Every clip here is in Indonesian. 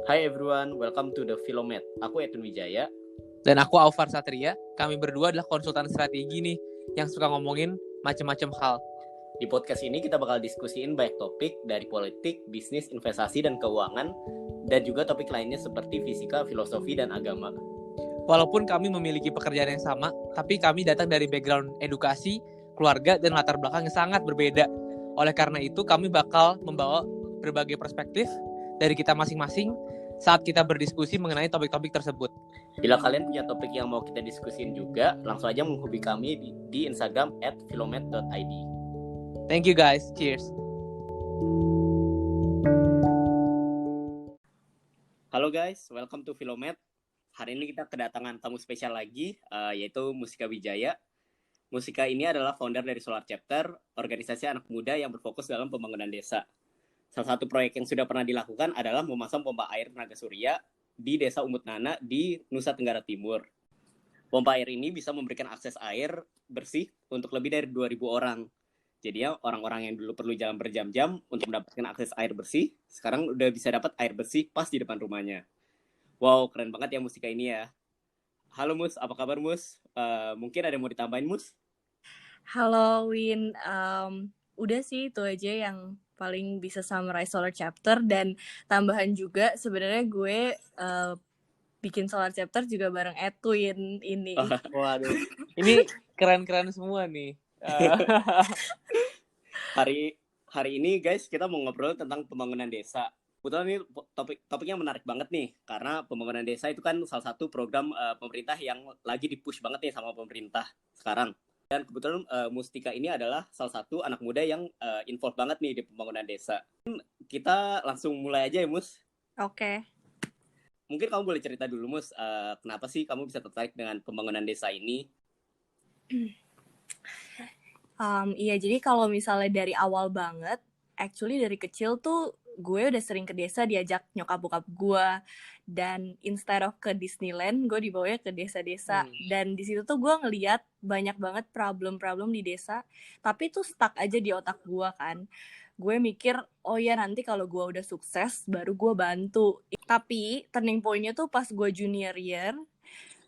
Hi everyone, welcome to the Philomet. Aku Edwin Wijaya. Dan aku Aufar Satria. Kami berdua adalah konsultan strategi nih yang suka ngomongin macam-macam hal. Di podcast ini kita bakal diskusiin banyak topik dari politik, bisnis, investasi, dan keuangan, dan juga topik lainnya seperti fisika, filosofi, dan agama. Walaupun kami memiliki pekerjaan yang sama, tapi kami datang dari background edukasi, keluarga, dan latar belakang yang sangat berbeda. Oleh karena itu, kami bakal membawa berbagai perspektif dari kita masing-masing saat kita berdiskusi mengenai topik-topik tersebut. Bila kalian punya topik yang mau kita diskusin juga, langsung aja menghubungi kami di Instagram @philomet.id. Thank you guys. Cheers. Halo guys, welcome to Philomet. Hari ini kita kedatangan tamu spesial lagi, yaitu Mustika Wijaya. Mustika ini adalah founder dari Solar Chapter, organisasi anak muda yang berfokus dalam pembangunan desa. Salah satu proyek yang sudah pernah dilakukan adalah memasang pompa air tenaga surya di Desa Umut Nana di Nusa Tenggara Timur. Pompa air ini bisa memberikan akses air bersih untuk lebih dari 2.000 orang. Jadi ya, orang-orang yang dulu perlu jalan berjam-jam untuk mendapatkan akses air bersih, sekarang udah bisa dapat air bersih pas di depan rumahnya. Wow, keren banget ya Mustika ini ya. Halo Mus, apa kabar Mus? Mungkin ada yang mau ditambahin Mus? Halo Win, udah sih itu aja yang paling bisa summarize Solar Chapter. Dan tambahan juga sebenarnya gue bikin Solar Chapter juga bareng Edwin ini. Waduh, ini keren-keren semua nih. Hari ini guys kita mau ngobrol tentang pembangunan desa. Kebetulan ini topiknya menarik banget nih, karena pembangunan desa itu kan salah satu program pemerintah yang lagi dipush banget nih sama pemerintah sekarang. Dan kebetulan Mustika ini adalah salah satu anak muda yang involved banget nih di pembangunan desa. Kita langsung mulai aja ya Mus. Oke. Mungkin kamu boleh cerita dulu Mus, kenapa sih kamu bisa tertarik dengan pembangunan desa ini? Iya, jadi kalau misalnya dari awal banget, actually dari kecil tuh gue udah sering ke desa diajak nyokap bokap gue, dan instead of ke Disneyland, gue dibawanya ke desa-desa. Dan di situ tuh gue ngeliat banyak banget problem-problem di desa, tapi tuh stuck aja di otak gue kan. Gue mikir, oh ya nanti kalau gue udah sukses, baru gue bantu. Tapi turning point-nya tuh pas gue junior year,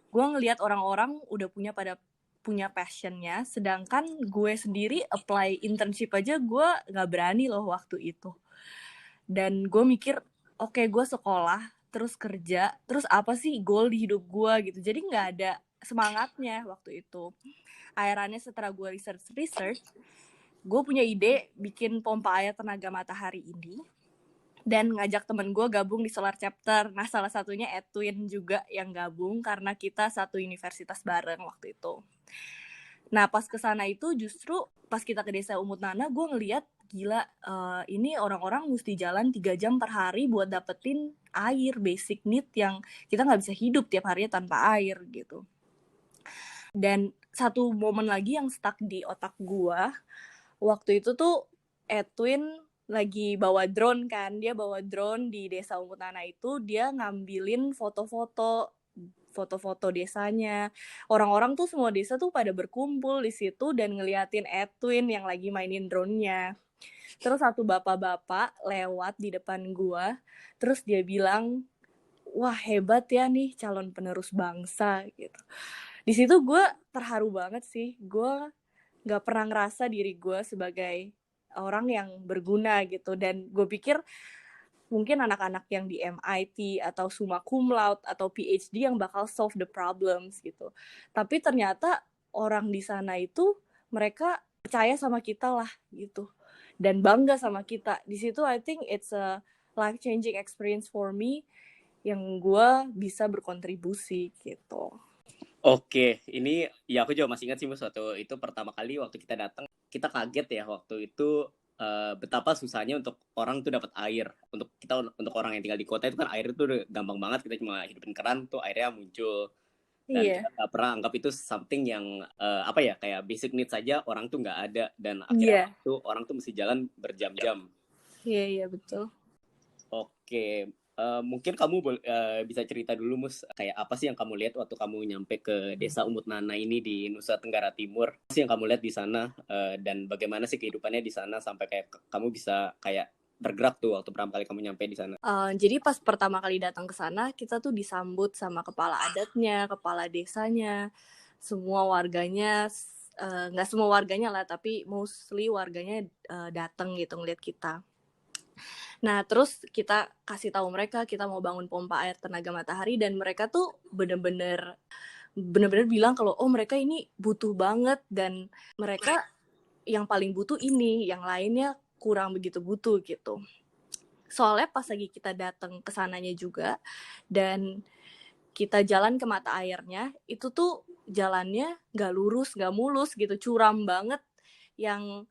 gue ngeliat orang-orang udah punya passionnya, sedangkan gue sendiri apply internship aja gue gak berani loh waktu itu. Dan gue mikir, oke, gue sekolah, terus kerja, terus apa sih goal di hidup gue gitu. Jadi gak ada semangatnya waktu itu. Akhirnya setelah gue research, gue punya ide bikin pompa air tenaga matahari ini, dan ngajak temen gue gabung di Solar Chapter. Nah, salah satunya Edwin juga yang gabung karena kita satu universitas bareng waktu itu. Nah, pas kesana itu justru pas kita ke Desa Umut Nana, gue ngeliat gila, ini orang-orang mesti jalan 3 jam per hari buat dapetin air, basic need yang kita gak bisa hidup tiap harinya tanpa air gitu. Dan satu momen lagi yang stuck di otak gue, waktu itu tuh Edwin lagi bawa drone kan, dia bawa drone di Desa Umut Nana itu, dia ngambilin foto-foto desanya. Orang-orang tuh semua desa tuh pada berkumpul di situ dan ngeliatin Edwin yang lagi mainin drone-nya. Terus satu bapak-bapak lewat di depan gua, terus dia bilang, wah hebat ya nih calon penerus bangsa gitu. Di situ gua terharu banget sih, gua gak pernah ngerasa diri gua sebagai orang yang berguna gitu. Dan gue pikir mungkin anak-anak yang di MIT atau summa cum laude atau PhD yang bakal solve the problems gitu. Tapi ternyata orang di sana itu mereka percaya sama kita lah gitu, dan bangga sama kita. Di situ I think it's a life changing experience for me yang gue bisa berkontribusi gitu. Oke, ini ya aku juga masih ingat sih Mus, waktu itu pertama kali waktu kita datang, kita kaget ya waktu itu betapa susahnya untuk orang tuh dapat air. Untuk orang yang tinggal di kota itu kan air itu udah gampang banget, kita cuma hidupin keran tuh airnya muncul. Dan kita nggak pernah anggap itu something yang kayak basic needs saja orang tuh nggak ada, dan akhirnya tuh orang tuh mesti jalan berjam-jam. Iya betul. Oke, mungkin kamu bisa cerita dulu Mus, kayak apa sih yang kamu lihat waktu kamu nyampe ke Desa Umut Nana ini di Nusa Tenggara Timur? Apa sih yang kamu lihat di sana, dan bagaimana sih kehidupannya di sana sampai kayak kamu bisa kayak bergerak tuh waktu pertama kali kamu nyampe di sana? Jadi pas pertama kali datang ke sana, kita tuh disambut sama kepala adatnya, kepala desanya, semua warganya, nggak semua warganya lah, tapi mostly warganya datang gitu ngeliat kita. Nah, terus kita kasih tahu mereka kita mau bangun pompa air tenaga matahari, dan mereka tuh bener-bener bilang kalau oh mereka ini butuh banget, dan mereka yang paling butuh ini, yang lainnya kurang begitu butuh gitu. Soalnya pas lagi kita datang ke sananya juga dan kita jalan ke mata airnya, itu tuh jalannya nggak lurus, nggak mulus gitu, curam banget, yang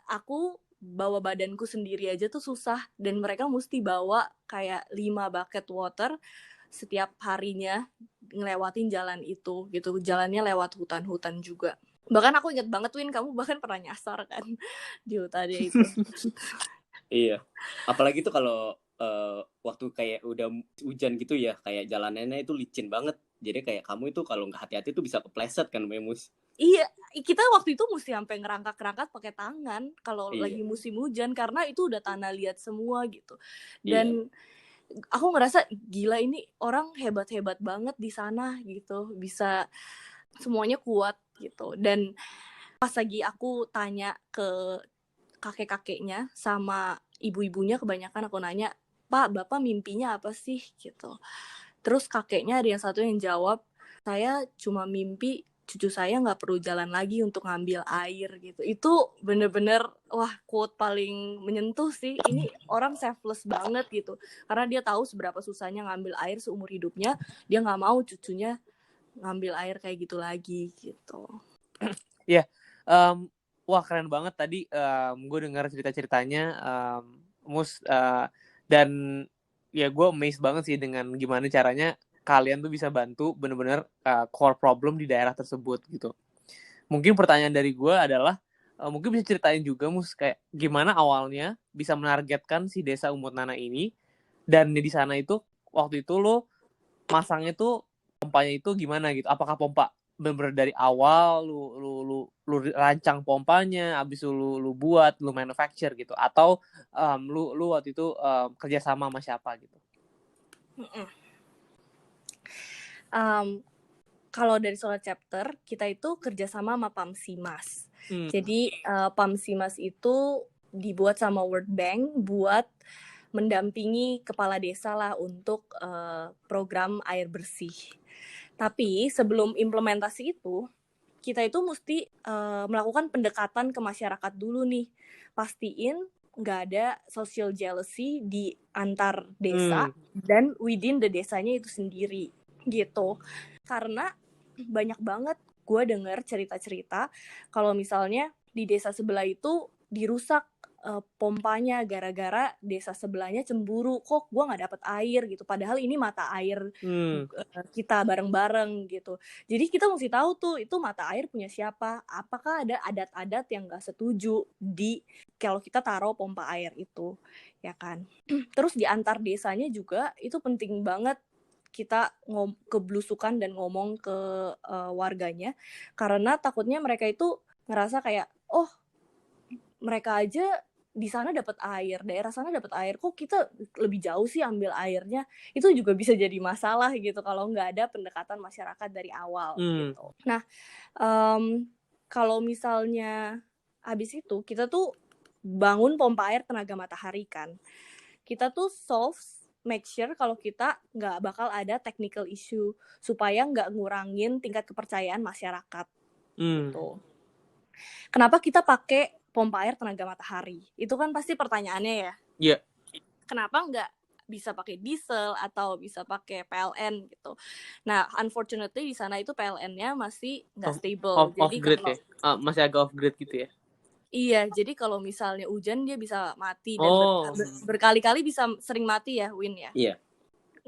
aku bawa badanku sendiri aja tuh susah, dan mereka mesti bawa kayak 5 bucket water setiap harinya ngelewatin jalan itu gitu. Jalannya lewat hutan-hutan juga. Bahkan aku inget banget, Win, kamu bahkan pernah nyasar kan di hutannya itu. Iya, apalagi tuh kalau waktu kayak udah hujan gitu ya, kayak jalanannya itu licin banget. Jadi kayak kamu itu kalau nggak hati-hati tuh bisa kepleset kan, Memus. Iya, kita waktu itu mesti sampai ngerangkak-ngerangkak pakai tangan kalau Iya. lagi musim hujan, karena itu udah tanah liat semua gitu. Iya. Dan aku ngerasa gila, ini orang hebat-hebat banget di sana gitu, bisa semuanya kuat gitu. Dan pas lagi aku tanya ke kakek-kakeknya sama ibu-ibunya, kebanyakan aku nanya, Pak, Bapak mimpinya apa sih gitu. Terus kakeknya ada yang satu yang jawab, saya cuma mimpi cucu saya nggak perlu jalan lagi untuk ngambil air gitu. Itu bener-bener wah, quote paling menyentuh sih. Ini orang selfless banget gitu, karena dia tahu seberapa susahnya ngambil air seumur hidupnya. Dia nggak mau cucunya ngambil air kayak gitu lagi gitu. Iya, wah keren banget tadi. Gue dengar cerita-ceritanya, Mus, dan ya gue amazed banget sih dengan gimana caranya kalian tuh bisa bantu bener-bener core problem di daerah tersebut gitu. Mungkin pertanyaan dari gue adalah, mungkin bisa ceritain juga, Mus, kayak gimana awalnya bisa menargetkan si desa Umut Nana ini, dan di sana itu waktu itu lo masangnya tuh pompanya itu gimana gitu? Apakah pompa bener-bener dari awal lu rancang pompanya, abis lu buat, lu manufacture gitu, atau lu waktu itu kerjasama sama siapa gitu? Kalau dari Solar Chapter, kita itu kerjasama sama Pamsimas. Jadi Pamsimas itu dibuat sama World Bank buat mendampingi kepala desa lah untuk program air bersih. Tapi sebelum implementasi itu, kita itu mesti melakukan pendekatan ke masyarakat dulu nih. Pastiin nggak ada social jealousy di antar desa dan within the desanya itu sendiri gitu. Karena banyak banget gue denger cerita-cerita kalau misalnya di desa sebelah itu dirusak pompanya gara-gara desa sebelahnya cemburu, kok gue nggak dapet air gitu, padahal ini mata air kita bareng-bareng gitu. Jadi kita mesti tahu tuh itu mata air punya siapa, apakah ada adat-adat yang nggak setuju di kalau kita taruh pompa air itu, ya kan. Terus di antar desanya juga itu penting banget kita keblusukan dan ngomong ke warganya, karena takutnya mereka itu ngerasa kayak oh mereka aja di sana dapat air, daerah sana dapat air, kok kita lebih jauh sih ambil airnya. Itu juga bisa jadi masalah gitu kalau nggak ada pendekatan masyarakat dari awal gitu. Nah, kalau misalnya habis itu kita tuh bangun pompa air tenaga matahari kan, kita tuh make sure kalau kita nggak bakal ada technical issue supaya nggak ngurangin tingkat kepercayaan masyarakat gitu. Kenapa kita pakai pompa air tenaga matahari? Itu kan pasti pertanyaannya ya. Iya. Kenapa nggak bisa pakai diesel atau bisa pakai PLN gitu? Nah, unfortunately di sana itu PLN-nya masih nggak stable. Jadi off grid ya? Masih agak off grid gitu ya? Iya, jadi kalau misalnya hujan dia bisa mati dan berkali-kali bisa sering mati ya, Win ya. Iya.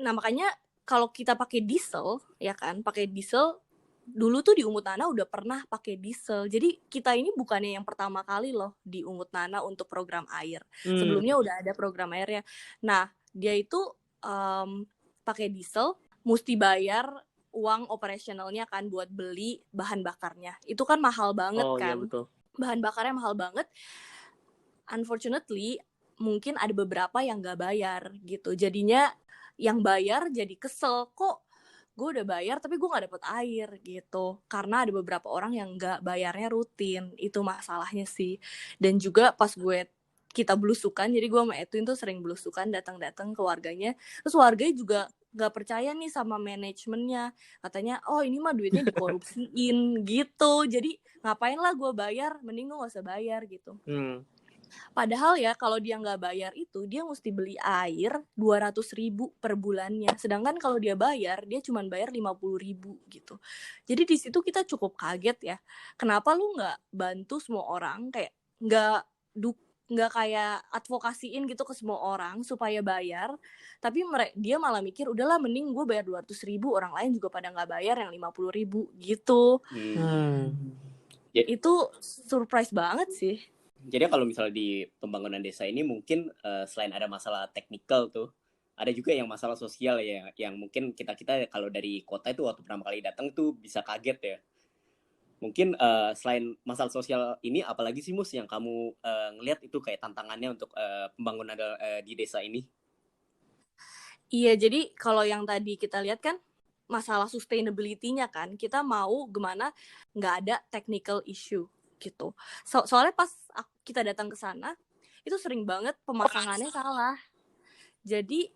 Nah, makanya kalau kita pakai diesel, ya kan, pakai diesel dulu tuh di Umut Nana udah pernah pakai diesel. Jadi kita ini bukannya yang pertama kali loh di Umut Nana untuk program air. Sebelumnya udah ada program airnya. Nah, dia itu pakai diesel, mesti bayar uang operasionalnya kan buat beli bahan bakarnya. Itu kan mahal banget kan. Iya, betul. Bahan bakarnya mahal banget. Unfortunately, mungkin ada beberapa yang nggak bayar gitu. Jadinya yang bayar jadi kesel, kok gue udah bayar tapi gue nggak dapet air gitu. Karena ada beberapa orang yang nggak bayarnya rutin, itu masalahnya sih. Dan juga pas kita belusukan, jadi gue sama Edwin tuh sering belusukan, datang-datang ke warganya, terus warganya juga nggak percaya nih sama manajemennya, katanya oh ini mah duitnya dikorupsiin gitu, jadi ngapain lah gue bayar, mending gue nggak usah bayar gitu. Padahal ya kalau dia nggak bayar itu, dia mesti beli air 200.000 per bulannya. Sedangkan kalau dia bayar, dia cuma bayar 50.000 gitu. Jadi di situ kita cukup kaget ya. Kenapa lu nggak bantu semua orang, kayak nggak kayak advokasiin gitu ke semua orang supaya bayar, tapi dia malah mikir udahlah mending gue bayar 200.000, orang lain juga pada nggak bayar yang 50.000 gitu. Itu surprise banget sih. Jadi kalau misalnya di pembangunan desa ini mungkin selain ada masalah teknikal tuh, ada juga yang masalah sosial ya, yang mungkin kita kalau dari kota itu waktu pertama kali datang tuh bisa kaget ya. Mungkin selain masalah sosial ini, apalagi sih Mus yang kamu ngelihat itu kayak tantangannya untuk pembangunan di desa ini? Iya, jadi kalau yang tadi kita lihat kan masalah sustainability-nya kan, kita mau gimana nggak ada technical issue gitu. Soalnya pas kita datang ke sana, itu sering banget pemasangannya salah. Jadi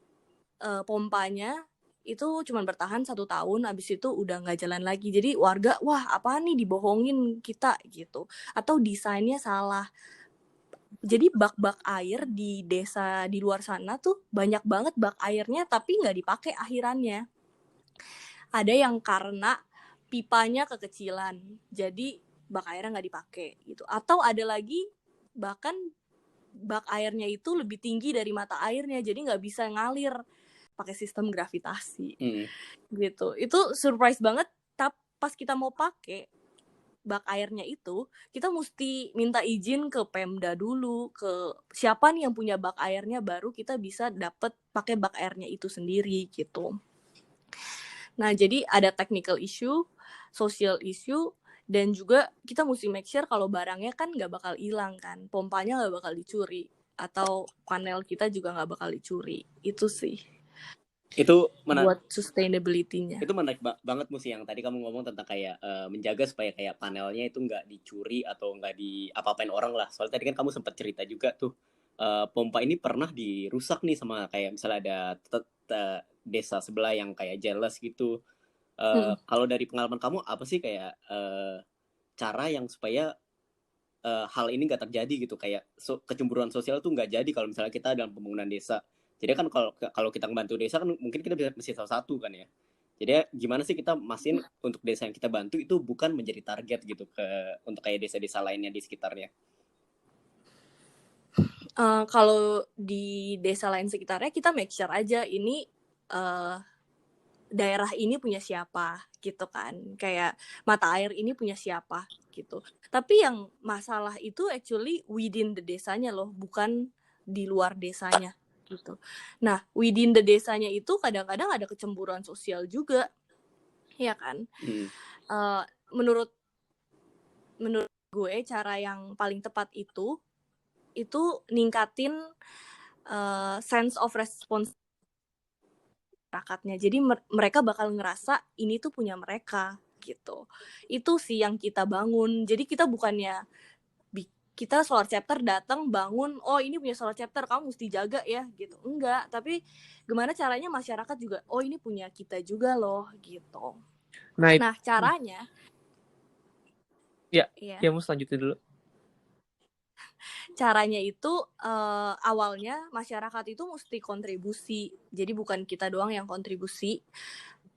pompanya itu cuma bertahan 1 tahun, abis itu udah nggak jalan lagi. Jadi warga, wah apa nih dibohongin kita gitu. Atau desainnya salah. Jadi bak-bak air di desa di luar sana tuh banyak banget bak airnya tapi nggak dipakai akhirannya. Ada yang karena pipanya kekecilan, jadi bak airnya nggak dipakai gitu. Atau ada lagi bahkan bak airnya itu lebih tinggi dari mata airnya, jadi nggak bisa ngalir pakai sistem gravitasi gitu. Itu surprise banget. Tapi pas kita mau pakai bak airnya itu, kita mesti minta izin ke Pemda dulu, ke siapa nih yang punya bak airnya, baru kita bisa dapet pakai bak airnya itu sendiri gitu. Nah, jadi ada technical issue, social issue, dan juga kita mesti make sure kalau barangnya kan nggak bakal hilang kan, pompanya nggak bakal dicuri, atau panel kita juga nggak bakal dicuri. Itu sih. Itu buat sustainability-nya. Itu menarik banget Musi yang tadi kamu ngomong tentang kayak menjaga supaya kayak panelnya itu nggak dicuri atau nggak di apa-apain orang lah. Soalnya tadi kan kamu sempat cerita juga tuh pompa ini pernah dirusak nih sama kayak misalnya ada desa sebelah yang kayak jealous gitu. Kalau dari pengalaman kamu apa sih kayak cara yang supaya hal ini nggak terjadi gitu, kayak kecemburuan sosial tuh nggak jadi kalau misalnya kita dalam pembangunan desa. Jadi kan kalau kita membantu desa kan mungkin kita bisa mesti salah satu kan ya. Jadi gimana sih kita mastiin untuk desa yang kita bantu itu bukan menjadi target gitu untuk kayak desa-desa lainnya di sekitarnya. Kalau di desa lain sekitarnya kita make sure aja ini daerah ini punya siapa gitu kan, kayak mata air ini punya siapa gitu. Tapi yang masalah itu actually within the desanya loh, bukan di luar desanya gitu. Nah, within the desanya itu kadang-kadang ada kecemburuan sosial juga, ya kan? Menurut gue cara yang paling tepat itu ningkatin sense of responsibility masyarakatnya. Jadi mereka bakal ngerasa ini tuh punya mereka gitu. Itu sih yang kita bangun. Jadi kita bukannya kita Solar Chapter datang bangun, oh ini punya Solar Chapter, kamu mesti jaga ya gitu. Enggak, tapi gimana caranya masyarakat juga, oh ini punya kita juga loh gitu. Nah caranya ya Mus lanjutin dulu. Caranya itu awalnya masyarakat itu mesti kontribusi. Jadi bukan kita doang yang kontribusi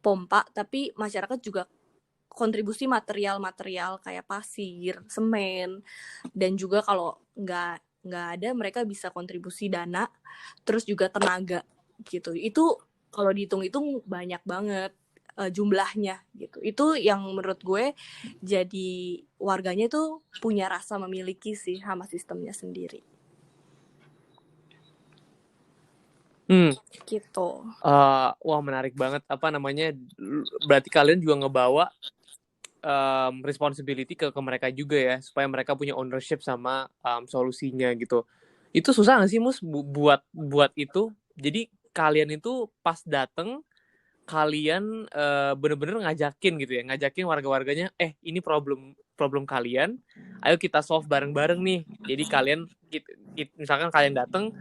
pompa, tapi masyarakat juga kontribusi material-material kayak pasir, semen, dan juga kalau nggak ada mereka bisa kontribusi dana, terus juga tenaga gitu. Itu kalau dihitung-hitung banyak banget jumlahnya gitu. Itu yang menurut gue jadi warganya tuh punya rasa memiliki sih sama sistemnya sendiri. Gitu. Wah menarik banget. Apa namanya? Berarti kalian juga ngebawa responsibility ke mereka juga ya, supaya mereka punya ownership sama solusinya gitu. Itu susah nggak sih Mus buat itu? Jadi kalian itu pas dateng kalian bener-bener ngajakin gitu ya, ngajakin warga-warganya, ini problem kalian, ayo kita solve bareng-bareng nih. Jadi kalian misalkan kalian dateng,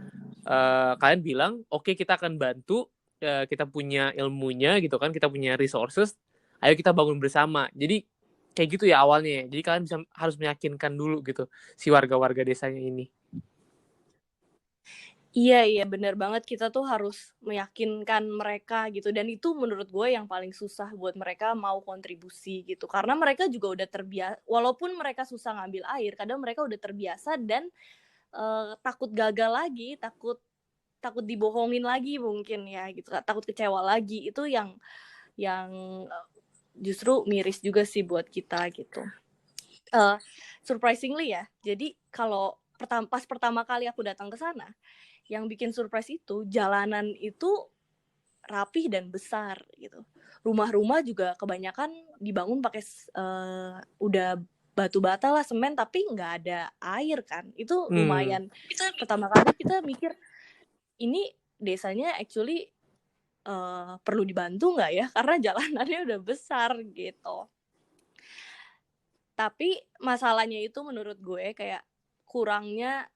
kalian bilang oke, kita akan bantu, kita punya ilmunya gitu kan, kita punya resources, ayo kita bangun bersama. Jadi kayak gitu ya awalnya ya. Jadi kalian harus meyakinkan dulu gitu si warga-warga desanya ini. Iya, bener banget. Kita tuh harus meyakinkan mereka gitu. Dan itu menurut gue yang paling susah buat mereka mau kontribusi gitu. Karena mereka juga udah terbiasa, walaupun mereka susah ngambil air, kadang mereka udah terbiasa dan takut gagal lagi, takut dibohongin lagi mungkin ya gitu. Takut kecewa lagi. Itu yang justru miris juga sih buat kita gitu. Surprisingly ya, jadi kalau pas pertama kali aku datang ke sana, yang bikin surprise itu jalanan itu rapih dan besar gitu. Rumah-rumah juga kebanyakan dibangun pakai udah batu bata lah, semen, tapi nggak ada air kan. Itu lumayan. Pertama kali kita mikir ini desanya actually perlu dibantu nggak ya, karena jalanannya udah besar gitu. Tapi masalahnya itu menurut gue kayak kurangnya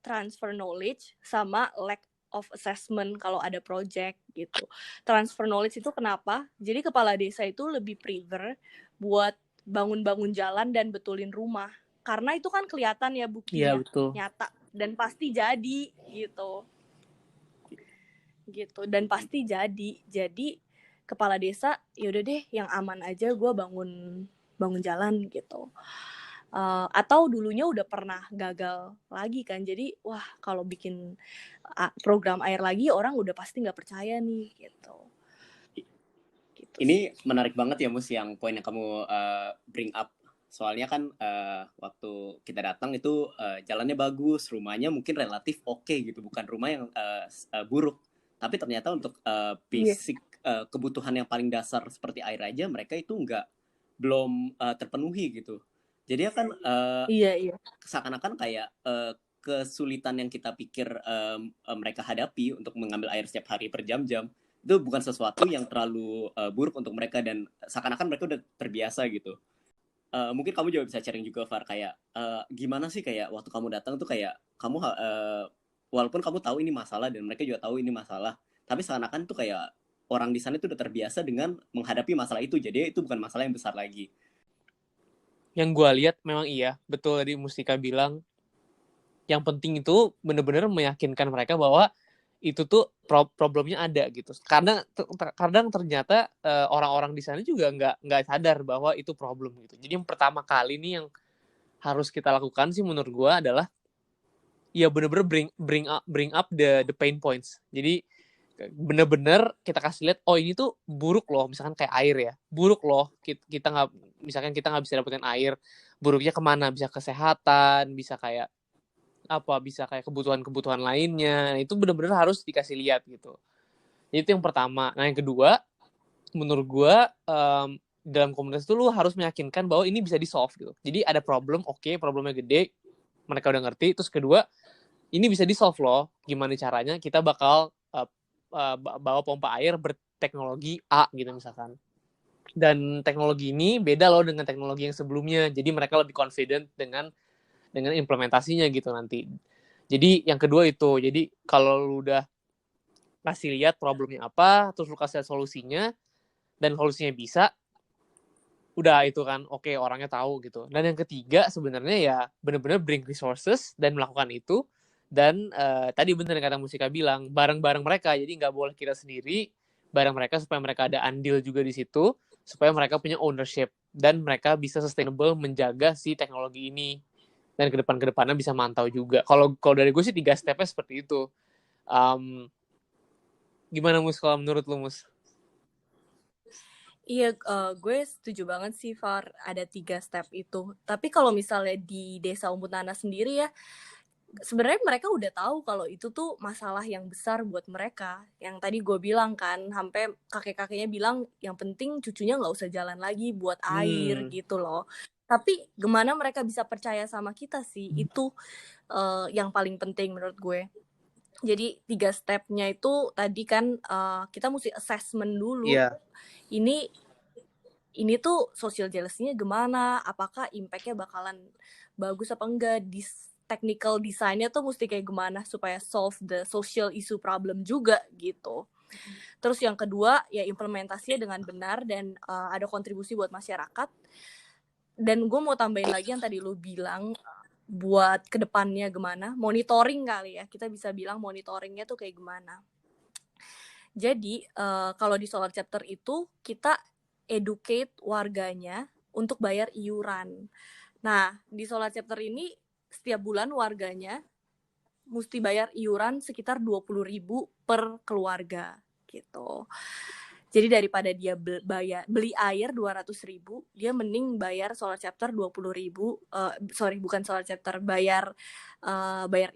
transfer knowledge sama lack of assessment kalau ada project gitu. Transfer knowledge itu kenapa? Jadi kepala desa itu lebih prefer buat bangun-bangun jalan dan betulin rumah. Karena itu kan kelihatan ya buktinya, nyata dan pasti jadi gitu. Dan pasti jadi. Jadi kepala desa yaudah deh yang aman aja, gue bangun jalan gitu. Atau dulunya udah pernah gagal lagi kan, jadi wah kalau bikin program air lagi orang udah pasti nggak percaya nih gitu. Ini menarik banget ya Mus, yang poin yang kamu bring up. Soalnya kan waktu kita datang itu jalannya bagus, rumahnya mungkin relatif oke gitu, bukan rumah yang buruk. Tapi ternyata untuk basic kebutuhan yang paling dasar seperti air aja mereka itu belum terpenuhi gitu. Jadi kan seakan-akan kayak kesulitan yang kita pikir mereka hadapi untuk mengambil air setiap hari per jam-jam itu bukan sesuatu yang terlalu buruk untuk mereka, dan seakan-akan mereka udah terbiasa gitu. Mungkin kamu juga bisa sharing juga, Far, kayak gimana sih kayak waktu kamu datang tuh kayak kamu walaupun kamu tahu ini masalah dan mereka juga tahu ini masalah, tapi seakan-akan tuh kayak orang di sana itu udah terbiasa dengan menghadapi masalah itu, jadi itu bukan masalah yang besar lagi. Yang gue lihat memang iya, betul tadi Mustika bilang, yang penting itu benar-benar meyakinkan mereka bahwa itu tuh problemnya ada gitu. Karena kadang ternyata orang-orang di sana juga nggak sadar bahwa itu problem gitu. Jadi yang pertama kali nih yang harus kita lakukan sih menurut gue adalah ya benar-benar bring up the pain points. Jadi bener-bener kita kasih lihat, oh ini tuh buruk loh, misalkan kayak air ya, buruk loh, kita nggak, misalkan kita nggak bisa dapetin air, buruknya kemana, bisa kesehatan, bisa kayak apa, bisa kayak kebutuhan lainnya, itu bener-bener harus dikasih lihat gitu. Itu yang pertama. Nah yang kedua, menurut gue dalam komunitas itu lu harus meyakinkan bahwa ini bisa di solve gitu. Jadi ada problem, oke, problemnya gede, mereka udah ngerti. Terus kedua, ini bisa di solve loh, gimana caranya, kita bakal bawa pompa air berteknologi A gitu misalkan. Dan teknologi ini beda loh dengan teknologi yang sebelumnya. Jadi mereka lebih confident dengan implementasinya gitu nanti. Jadi yang kedua itu, jadi kalau lu udah kasih lihat problemnya apa, terus lu kasih lihat solusinya, dan solusinya bisa, udah itu kan oke, orangnya tahu gitu. Dan yang ketiga sebenarnya ya benar-benar bring resources dan melakukan itu. Dan tadi bener yang kata Musika bilang, bareng-bareng mereka, jadi nggak boleh kita sendiri, bareng mereka supaya mereka ada andil juga di situ, supaya mereka punya ownership dan mereka bisa sustainable menjaga si teknologi ini, dan kedepannya bisa mantau juga. Kalau dari gue sih 3 stepnya seperti itu. Gimana Mus kalau menurut lu Mus? Iya, gue setuju banget sih, Far, ada 3 step itu. Tapi kalau misalnya di Desa Umput Nana sendiri ya, sebenarnya mereka udah tahu kalau itu tuh masalah yang besar buat mereka. Yang tadi gue bilang kan, sampai kakek-kakeknya bilang yang penting cucunya nggak usah jalan lagi buat air gitu loh. Tapi gimana mereka bisa percaya sama kita sih, itu yang paling penting menurut gue. Jadi 3 step-nya itu tadi kan kita mesti assessment dulu. Iya. Ini tuh social jealousy-nya gimana, apakah impact-nya bakalan bagus apa enggak, technical design-nya tuh mesti kayak gimana supaya solve the social issue problem juga gitu. Terus yang kedua ya implementasinya dengan benar dan ada kontribusi buat masyarakat. Dan gue mau tambahin lagi yang tadi lu bilang buat kedepannya gimana, monitoring kali ya, kita bisa bilang monitoringnya tuh kayak gimana. Jadi kalau di Solar Chapter itu kita educate warganya untuk bayar iuran. Nah, di Solar Chapter ini setiap bulan warganya mesti bayar iuran sekitar 20.000 per keluarga gitu. Jadi daripada dia beli air 200.000, dia mending bayar Solar Chapter 20.000. Bukan Solar Chapter, bayar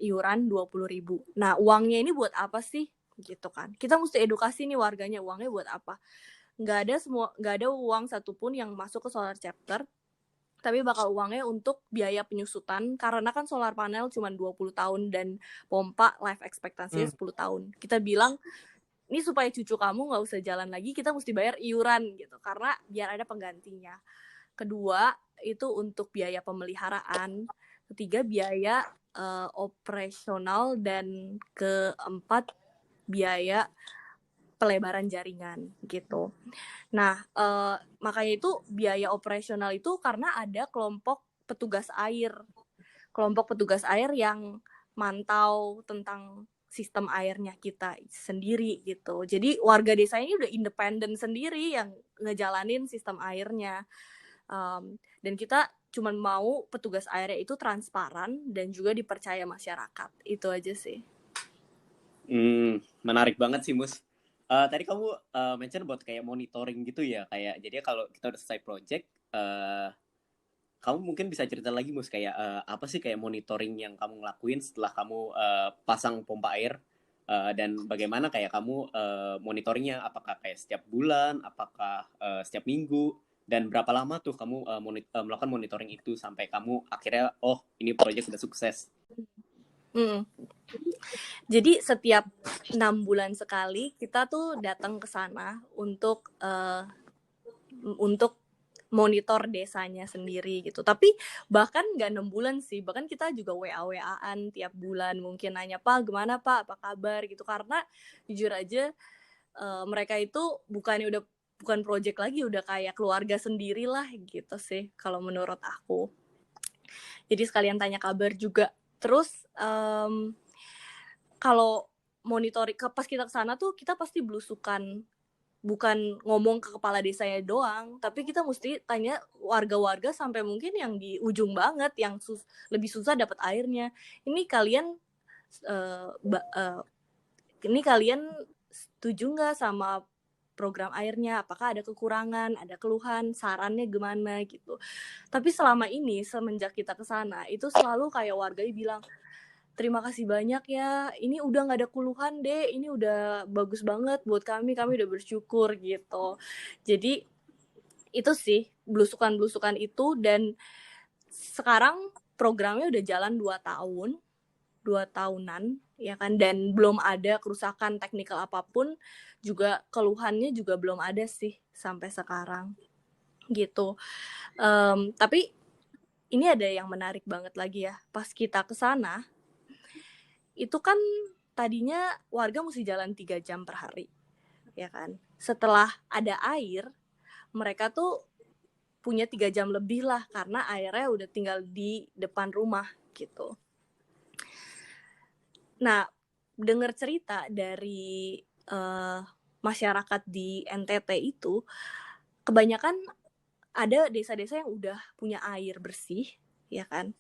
iuran 20.000. Nah, uangnya ini buat apa sih? Gitu kan. Kita mesti edukasi nih warganya, uangnya buat apa? Nggak ada uang satupun yang masuk ke Solar Chapter, tapi bakal uangnya untuk biaya penyusutan, karena kan solar panel cuma 20 tahun dan pompa life expectancy 10 tahun. Kita bilang, ini supaya cucu kamu nggak usah jalan lagi, kita mesti bayar iuran gitu, karena biar ada penggantinya. Kedua, itu untuk biaya pemeliharaan. Ketiga, biaya operasional. Dan keempat, biaya pelebaran jaringan gitu. Nah, makanya itu biaya operasional itu karena ada kelompok petugas air. Kelompok petugas air yang mantau tentang sistem airnya kita sendiri gitu. Jadi warga desa ini udah independen sendiri yang ngejalanin sistem airnya. Dan kita cuma mau petugas airnya itu transparan dan juga dipercaya masyarakat. Itu aja sih. Menarik banget sih, Mus. Tadi kamu mention buat kayak monitoring gitu ya, kayak jadi kalau kita udah selesai project, kamu mungkin bisa cerita lagi, Mus, kayak apa sih kayak monitoring yang kamu ngelakuin setelah kamu pasang pompa air, dan bagaimana kayak kamu monitoringnya, apakah kayak setiap bulan, apakah setiap minggu, dan berapa lama tuh kamu melakukan monitoring itu sampai kamu akhirnya ini project udah sukses. Jadi setiap 6 bulan sekali kita tuh datang ke sana untuk monitor desanya sendiri gitu. Tapi bahkan nggak 6 bulan sih, bahkan kita juga WA-WA-an tiap bulan, mungkin nanya, Pak gimana Pak, apa kabar gitu. Karena jujur aja mereka itu bukan project lagi, udah kayak keluarga sendiri lah gitu sih kalau menurut aku. Jadi sekalian tanya kabar juga. Terus kalau monitoring pas kita kesana tuh kita pasti belusukan, bukan ngomong ke kepala desanya doang, tapi kita mesti tanya warga-warga sampai mungkin yang di ujung banget, yang lebih susah dapat airnya. Ini kalian setuju nggak sama program airnya? Apakah ada kekurangan, ada keluhan, sarannya gimana gitu. Tapi selama ini semenjak kita kesana itu selalu kayak warganya bilang, terima kasih banyak ya, ini udah gak ada keluhan deh, ini udah bagus banget buat kami udah bersyukur gitu. Jadi itu sih belusukan-belusukan itu. Dan sekarang programnya udah jalan 2 tahunan ya kan, dan belum ada kerusakan teknikal apapun, juga keluhannya juga belum ada sih sampai sekarang gitu. Tapi ini ada yang menarik banget lagi ya, pas kita kesana itu kan tadinya warga mesti jalan 3 jam per hari, ya kan. Setelah ada air, mereka tuh punya 3 jam lebih lah, karena airnya udah tinggal di depan rumah, gitu. Nah, dengar cerita dari masyarakat di NTT itu, kebanyakan ada desa-desa yang udah punya air bersih, ya kan.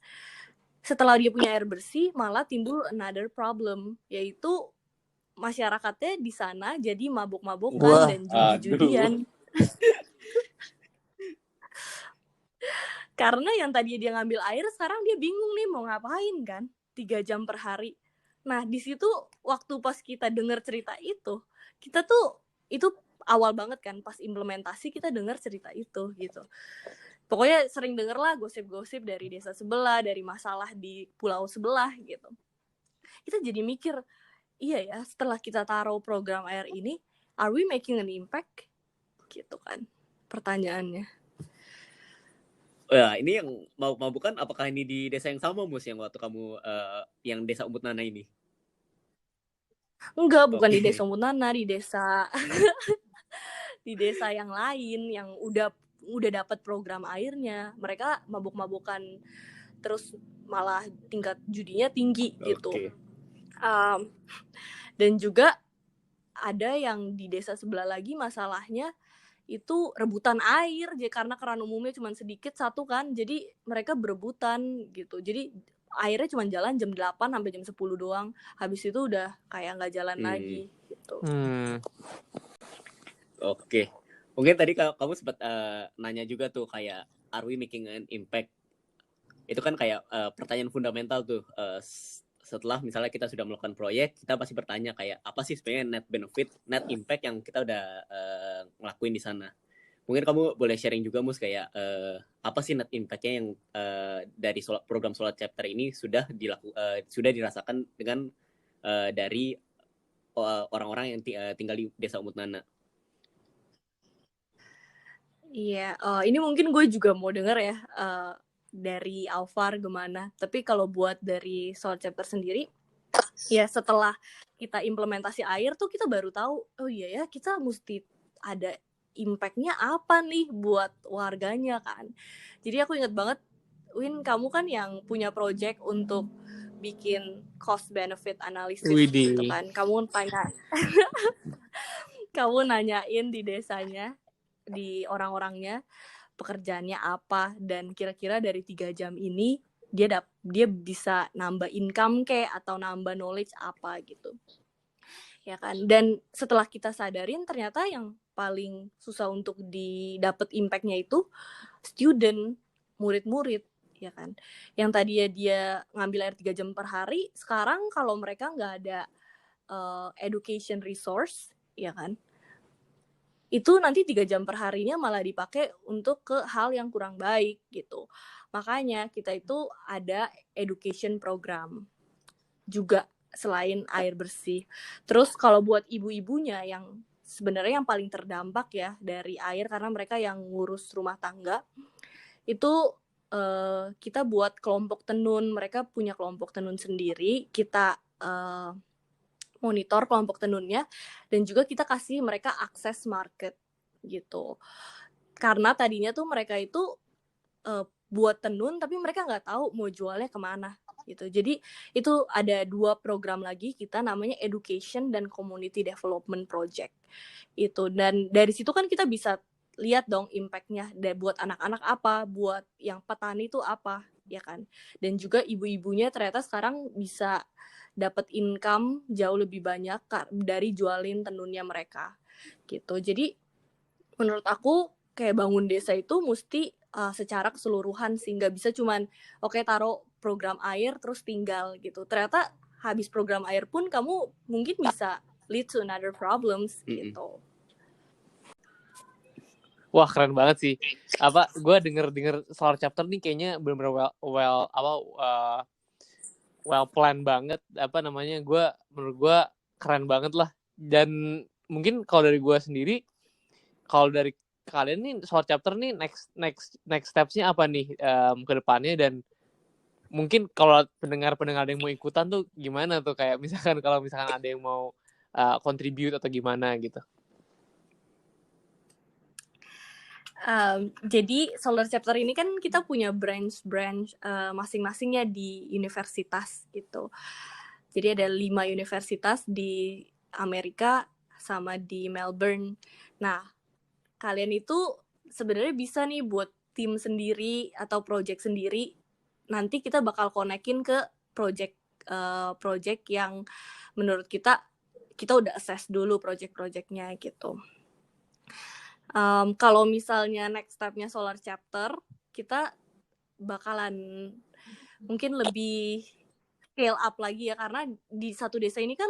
Setelah dia punya air bersih, malah timbul another problem, yaitu masyarakatnya di sana jadi mabuk-mabukan dan judi-judian. Karena yang tadi dia ngambil air, sekarang dia bingung nih mau ngapain kan, 3 jam per hari. Nah, di situ waktu pas kita dengar cerita itu, kita tuh, itu awal banget kan, pas implementasi kita dengar cerita itu gitu. pokoknya sering denger lah gosip-gosip dari desa sebelah, dari masalah di pulau sebelah gitu. Kita jadi mikir, iya ya, setelah kita taruh program air ini, are we making an impact? Gitu kan pertanyaannya. Ya, ini yang mau bukan, apakah ini di desa yang sama, Mus, yang waktu kamu yang desa Umbut Nana ini? Enggak, bukan di Oke. desa Umunana, di desa di desa yang lain yang udah dapat program airnya. Mereka mabuk-mabukan terus malah tingkat judinya tinggi gitu. Oke. Dan juga ada yang di desa sebelah lagi masalahnya itu rebutan air karena keran umumnya cuma sedikit satu kan, jadi mereka berebutan gitu. Jadi airnya cuma jalan jam 8 sampai jam 10 doang, habis itu udah kayak nggak jalan lagi gitu. Oke, mungkin tadi kamu sempat nanya juga tuh kayak are we making an impact, itu kan kayak pertanyaan fundamental tuh. Setelah misalnya kita sudah melakukan proyek, kita pasti bertanya kayak apa sih sebenarnya net benefit, net impact yang kita udah ngelakuin di sana. Mungkin kamu boleh sharing juga, Mus, kayak apa sih net impact-nya yang dari program Solar Chapter ini sudah dirasakan dengan dari orang-orang yang tinggal di desa Umbut Nana. Iya, ini mungkin gue juga mau denger ya dari Alvar gimana. Tapi kalau buat dari Solar Chapter sendiri, ya setelah kita implementasi air tuh kita baru tahu, oh iya ya kita mesti ada impact-nya apa nih buat warganya kan. Jadi aku inget banget, Win, kamu kan yang punya project untuk bikin cost benefit analysis gitu kan. Kamu nanyain di desanya, di orang-orangnya pekerjaannya apa, dan kira-kira dari 3 jam ini dia bisa nambah income kayak atau nambah knowledge apa gitu. Ya kan? Dan setelah kita sadarin ternyata yang paling susah untuk didapat impact-nya itu student, murid-murid, ya kan. Yang tadinya dia ngambil air 3 jam per hari, sekarang kalau mereka nggak ada education resource, ya kan, itu nanti 3 jam per harinya malah dipakai untuk ke hal yang kurang baik gitu. Makanya kita itu ada education program juga selain air bersih. Terus kalau buat ibu-ibunya yang sebenarnya yang paling terdampak ya dari air karena mereka yang ngurus rumah tangga, itu kita buat kelompok tenun. Mereka punya kelompok tenun sendiri, kita monitor kelompok tenunnya, dan juga kita kasih mereka akses market gitu. Karena tadinya tuh mereka itu buat tenun tapi mereka nggak tahu mau jualnya kemana gitu. Jadi itu ada 2 program lagi kita, namanya Education dan Community Development Project itu. Dan dari situ kan kita bisa lihat dong impact-nya buat anak-anak apa, buat yang petani itu apa, ya kan. Dan juga ibu-ibunya ternyata sekarang bisa dapat income jauh lebih banyak dari jualin tenunnya mereka gitu. Jadi menurut aku kayak bangun desa itu mesti secara keseluruhan, sehingga bisa cuman oke taruh program air terus tinggal gitu. Ternyata habis program air pun kamu mungkin bisa lead to another problems gitu. Wah, keren banget sih. Gue denger Solar Chapter nih kayaknya benar-benar well plan banget. Menurut gue keren banget lah. Dan mungkin kalau dari gue sendiri, kalau dari kalian nih Solar Chapter nih next stepsnya apa nih ke depannya, dan mungkin kalau pendengar ada yang mau ikutan tuh gimana tuh, kayak misalkan kalau misalkan ada yang mau contribute atau gimana gitu. Jadi Solar Chapter ini kan kita punya branch masing-masingnya di universitas gitu. Jadi ada 5 universitas di Amerika sama di Melbourne. Nah, kalian itu sebenarnya bisa nih buat tim sendiri atau project sendiri. Nanti kita bakal konekin ke project yang menurut kita udah assess dulu project-projectnya gitu. Kalau misalnya next step-nya Solar Chapter, kita bakalan mungkin lebih scale up lagi ya, karena di satu desa ini kan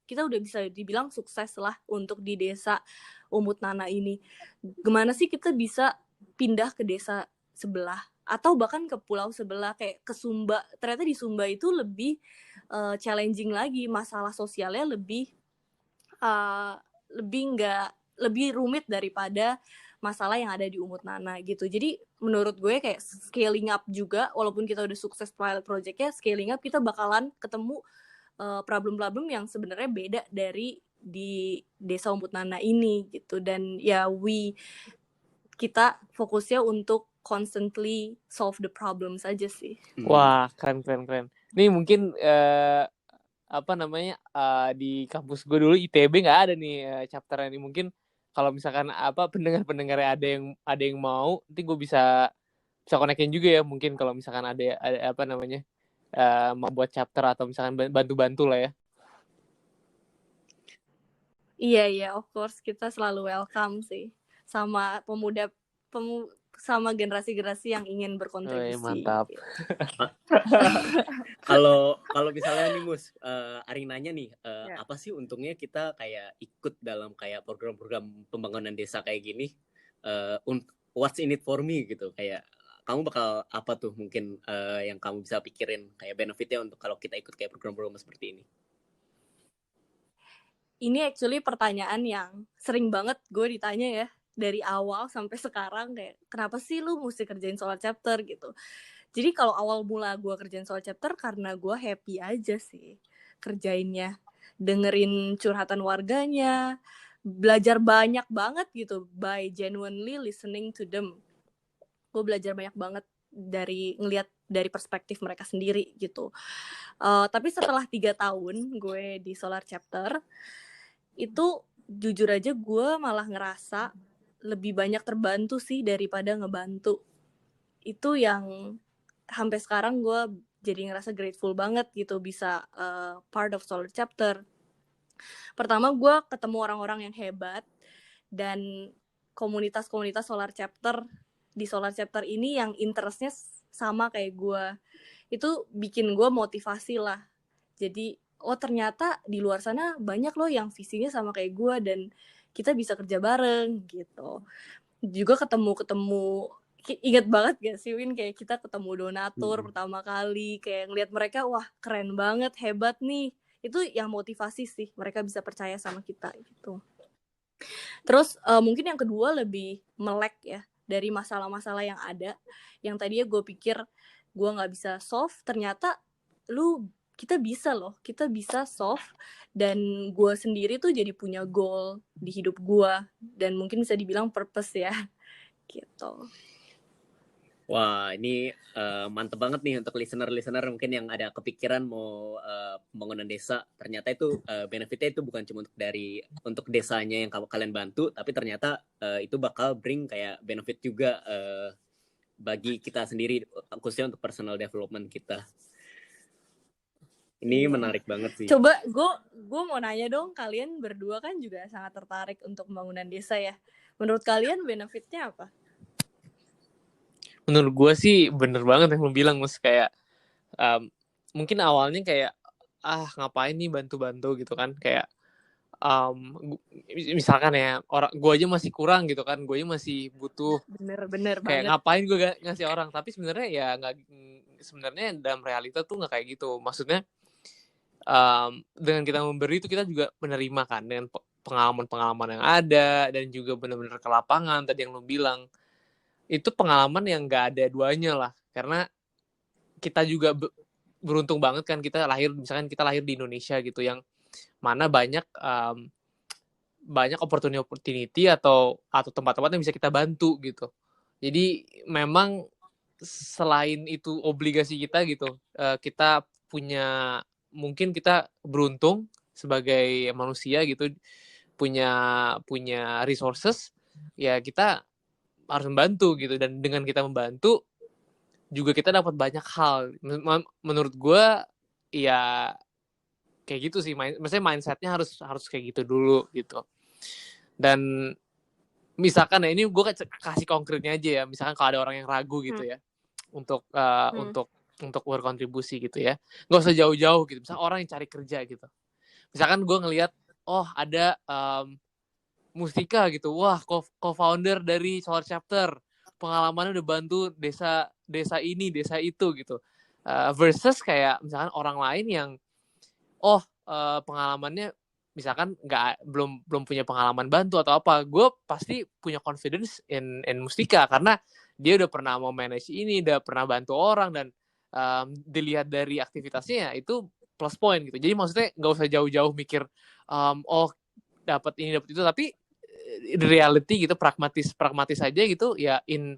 kita udah bisa dibilang sukses lah untuk di desa Umbut Nana ini. Gimana sih kita bisa pindah ke desa sebelah atau bahkan ke pulau sebelah kayak ke Sumba. Ternyata di Sumba itu lebih challenging lagi, masalah sosialnya lebih rumit daripada masalah yang ada di Umut Nana gitu. Jadi menurut gue kayak scaling up juga, walaupun kita udah sukses pilot projectnya, scaling up kita bakalan ketemu problem-problem yang sebenarnya beda dari di desa Umut Nana ini gitu. Dan ya kita fokusnya untuk constantly solve the problem saja sih. Wah, keren. Nih mungkin apa namanya di kampus gue dulu ITB nggak ada nih chapternya ini. Mungkin kalau misalkan apa pendengar-pendengarnya ada yang mau, nanti gue bisa konekin juga ya. Mungkin kalau misalkan ada apa namanya mau buat chapter atau misalkan bantu-bantu lah ya. Iya, of course kita selalu welcome sih sama sama generasi-generasi yang ingin berkontribusi. Mantap. Kalau misalnya nih Mus, Ari nanya nih, apa sih untungnya kita kayak ikut dalam kayak program-program pembangunan desa kayak gini? What's in it for me gitu, kayak kamu bakal apa tuh mungkin yang kamu bisa pikirin kayak benefitnya untuk kalau kita ikut kayak program-program seperti ini? Ini actually pertanyaan yang sering banget gue ditanya ya dari awal sampai sekarang, kayak kenapa sih lu mesti kerjain solar chapter gitu. Jadi kalau awal mula gue kerjain solar chapter karena gue happy aja sih kerjainnya, dengerin curhatan warganya, belajar banyak banget gitu by genuinely listening to them. Gue belajar banyak banget dari ngelihat dari perspektif mereka sendiri gitu. Tapi setelah 3 tahun gue di solar chapter itu jujur aja gue malah ngerasa lebih banyak terbantu sih daripada ngebantu. Itu yang sampai sekarang gue jadi ngerasa grateful banget gitu bisa part of solar chapter. Pertama gue ketemu orang-orang yang hebat, dan komunitas-komunitas solar chapter di solar chapter ini yang interestnya sama kayak gue, itu bikin gue motivasi lah. Jadi ternyata di luar sana banyak loh yang visinya sama kayak gue dan kita bisa kerja bareng gitu. Juga ketemu ingat banget gak sih Win, kayak kita ketemu donatur pertama kali, kayak ngeliat mereka wah keren banget, hebat nih. Itu yang motivasi sih, mereka bisa percaya sama kita gitu. Terus mungkin yang kedua lebih melek ya dari masalah-masalah yang ada, yang tadinya gue pikir gue nggak bisa solve, ternyata kita bisa solve. Dan gue sendiri tuh jadi punya goal di hidup gue, dan mungkin bisa dibilang purpose ya gitu. Wah, ini mantep banget nih untuk listener mungkin yang ada kepikiran mau pembangunan desa. Ternyata itu benefitnya itu bukan cuma untuk desanya yang kalian bantu, tapi ternyata itu bakal bring kayak benefit juga bagi kita sendiri, khususnya untuk personal development kita. Ini menarik banget sih. Coba gue mau nanya dong, kalian berdua kan juga sangat tertarik untuk pembangunan desa ya. Menurut kalian benefitnya apa? Menurut gue sih bener banget yang lu bilang, Mus. Kayak mungkin awalnya kayak ngapain nih bantu-bantu gitu kan, kayak misalkan ya orang gue aja masih kurang gitu kan, gue aja masih butuh, bener kayak banget. ngapain gue ngasih orang. Tapi sebenarnya ya nggak, sebenarnya dalam realita tuh nggak kayak gitu. Maksudnya dengan kita memberi itu kita juga menerima kan, dengan pengalaman yang ada, dan juga benar-benar ke lapangan tadi yang lu bilang. Itu pengalaman yang nggak ada duanya lah, karena kita juga beruntung banget kan, kita lahir di Indonesia gitu, yang mana banyak opportunity atau tempat-tempat yang bisa kita bantu gitu. Jadi memang selain itu obligasi kita gitu, kita mungkin kita beruntung sebagai manusia gitu, punya resources, ya kita harus membantu gitu. Dan dengan kita membantu juga kita dapat banyak hal. Menurut gue ya kayak gitu sih, maksudnya mindsetnya harus kayak gitu dulu gitu. Dan misalkan ya, ini gue kasih konkretnya aja ya, misalkan kalau ada orang yang ragu gitu ya untuk berkontribusi gitu ya, nggak usah jauh-jauh gitu. Misalkan orang yang cari kerja gitu, misalkan gue ngelihat ada Mustika gitu, wah co-founder dari Solar Chapter, pengalamannya udah bantu desa ini, desa itu gitu. Versus kayak misalkan orang lain yang pengalamannya misalkan belum punya pengalaman bantu atau apa, gue pasti punya confidence in Mustika karena dia udah pernah mau manage ini, udah pernah bantu orang, dan dilihat dari aktivitasnya itu plus point gitu. Jadi maksudnya nggak usah jauh-jauh mikir dapat ini dapat itu, tapi reality gitu, pragmatis aja gitu ya, in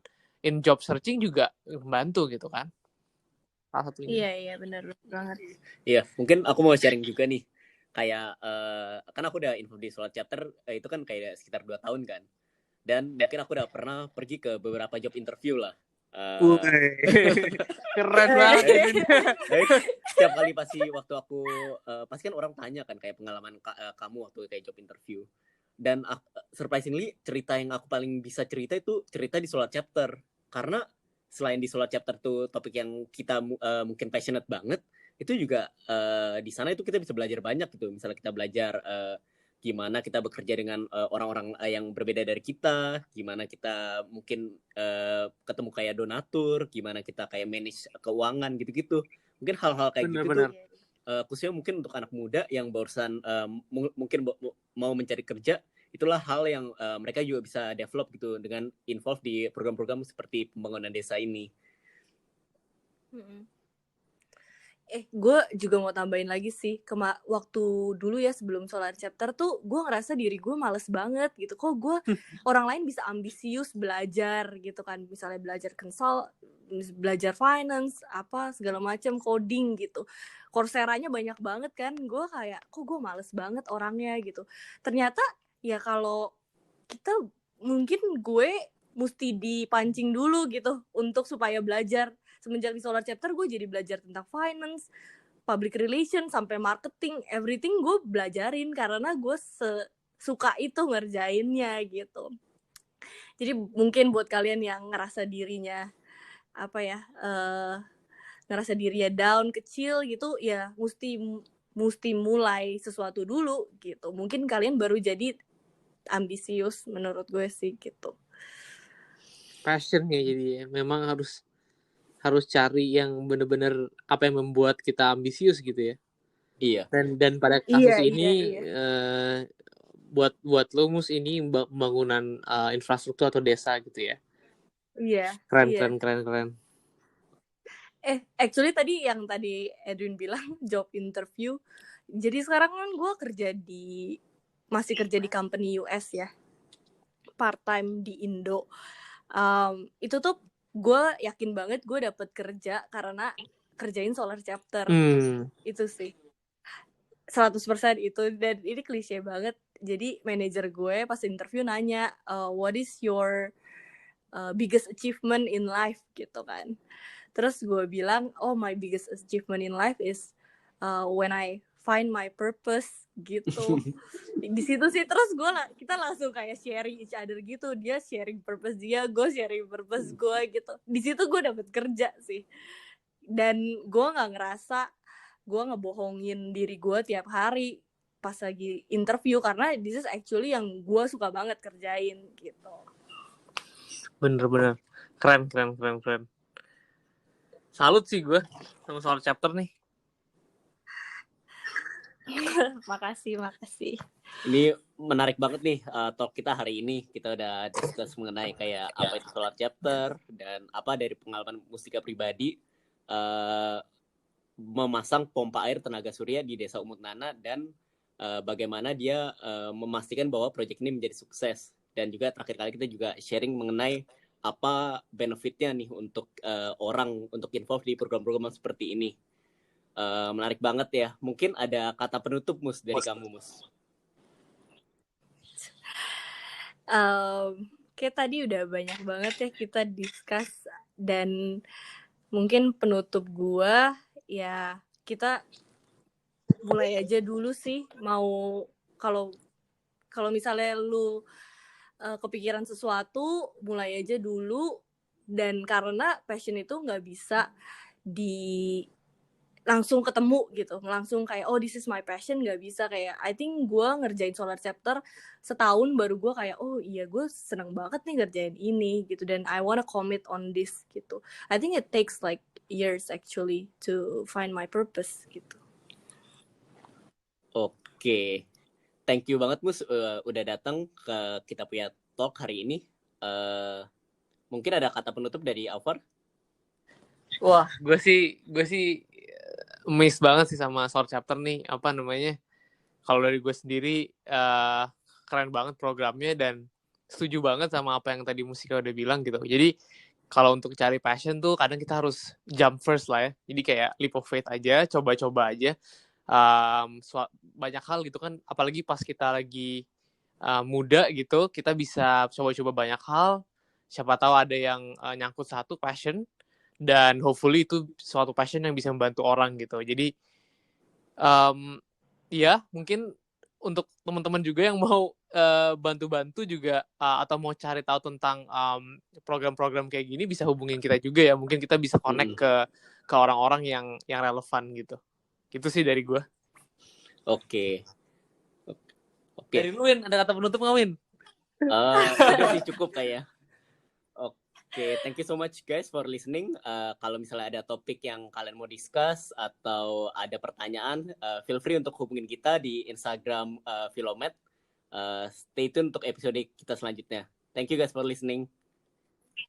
job searching juga membantu gitu kan, salah satunya. Iya benar banget. Iya, mungkin aku mau sharing juga nih. Kayak kan aku udah info di Solar Chapter itu kan kayak sekitar 2 tahun kan. Dan mungkin aku udah pernah pergi ke beberapa job interview lah. Keren banget. Jadi setiap kali waktu aku pasti kan orang tanya kan kayak pengalaman kamu waktu kayak job interview. Dan surprisingly cerita yang aku paling bisa cerita itu cerita di Solar Chapter. Karena selain di Solar Chapter tuh topik yang kita mungkin passionate banget, itu juga di sana itu kita bisa belajar banyak gitu. Misalnya kita belajar gimana kita bekerja dengan orang-orang yang berbeda dari kita, gimana kita mungkin ketemu kayak donatur, gimana kita kayak manage keuangan gitu-gitu. Mungkin hal-hal kayak gitu tuh khususnya mungkin untuk anak muda yang barusan mungkin mau mencari kerja, itulah hal yang mereka juga bisa develop gitu dengan involve di program-program seperti pembangunan desa ini. Gue juga mau tambahin lagi sih, waktu dulu ya sebelum Solar Chapter tuh gue ngerasa diri gue males banget gitu. Kok gue orang lain bisa ambisius belajar gitu kan, misalnya belajar belajar finance, apa segala macam, coding gitu. Coursera-nya banyak banget kan, gue kayak kok gue males banget orangnya gitu. Ternyata ya kalau kita mungkin gue mesti dipancing dulu gitu untuk supaya belajar. Semenjak di Solar Chapter gue jadi belajar tentang finance, public relation, sampai marketing, everything gue belajarin karena gue suka itu ngerjainnya gitu. Jadi mungkin buat kalian yang ngerasa dirinya ngerasa dirinya down, kecil gitu, ya mesti mulai sesuatu dulu gitu. Mungkin kalian baru jadi ambisius menurut gue sih gitu. Passion ya, jadi memang harus cari yang benar-benar apa yang membuat kita ambisius gitu ya. Iya. Dan pada kasus ini buat Lumus ini pembangunan infrastruktur atau desa gitu ya. Iya. Keren. Actually tadi Edwin bilang job interview. Jadi sekarang kan gue masih kerja di company US ya, part time di Indo. Itu tuh gue yakin banget gue dapet kerja karena kerjain Solar Chapter. Itu sih 100% itu. Dan ini klise banget. Jadi manajer gue pas interview nanya, what is your biggest achievement in life gitu kan. Terus gue bilang, my biggest achievement in life is when I find my purpose gitu. Di situ sih terus kita langsung kayak sharing each other gitu. Dia sharing purpose dia, gue sharing purpose gue gitu. Di situ gue dapet kerja sih. Dan gue nggak ngerasa gue ngebohongin diri gue tiap hari pas lagi interview, karena this is actually yang gue suka banget kerjain gitu. Bener. Keren. Salut sih gue sama Solar Chapter nih. Makasih. Ini menarik banget nih talk kita hari ini. Kita udah discuss mengenai kayak apa itu Solar Chapter dan apa dari pengalaman Mustika pribadi memasang pompa air tenaga surya di Desa Umut Nana, dan bagaimana dia memastikan bahwa proyek ini menjadi sukses. Dan juga terakhir kali kita juga sharing mengenai apa benefitnya nih untuk orang untuk involve di program-program seperti ini. Menarik banget ya. Mungkin ada kata penutup Mus dari kamu Mus. Kayak tadi udah banyak banget ya kita discuss, dan mungkin penutup gue ya kita mulai aja dulu sih. Mau kalau misalnya lu kepikiran sesuatu, mulai aja dulu. Dan karena passion itu nggak bisa langsung ketemu gitu, langsung kayak oh this is my passion, nggak bisa. Kayak I think gue ngerjain Solar Chapter setahun baru gue kayak oh iya gue seneng banget nih ngerjain ini gitu, dan I wanna commit on this gitu. I think it takes like years actually to find my purpose gitu. Oke, thank you banget Mus udah datang ke kita punya talk hari ini. Mungkin ada kata penutup dari Alvar? Wah, gue sih amazed banget sih sama Solar Chapter nih. Apa namanya? Kalau dari gue sendiri keren banget programnya, dan setuju banget sama apa yang tadi Musika udah bilang gitu. Jadi kalau untuk cari passion tuh kadang kita harus jump first lah ya. Jadi kayak leap of faith aja, coba-coba aja. Banyak hal gitu kan, apalagi pas kita lagi muda gitu, kita bisa coba-coba banyak hal. Siapa tahu ada yang nyangkut satu passion, dan hopefully itu suatu passion yang bisa membantu orang gitu. Jadi ya mungkin untuk teman-teman juga yang mau bantu-bantu juga atau mau cari tahu tentang program-program kayak gini, bisa hubungin kita juga ya. Mungkin kita bisa connect ke orang-orang yang relevan gitu. Gitu sih dari gue. Oke. Dari lu, Win, ada kata penutup nggak, Win? Udah sih cukup kayak. Oke, thank you so much guys for listening. Kalau misalnya ada topik yang kalian mau discuss atau ada pertanyaan, feel free untuk hubungin kita di Instagram Philomet. Stay tune untuk episode kita selanjutnya. Thank you guys for listening.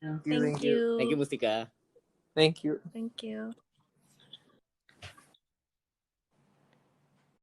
Thank you. Thank you Mustika. Thank you. Thank you.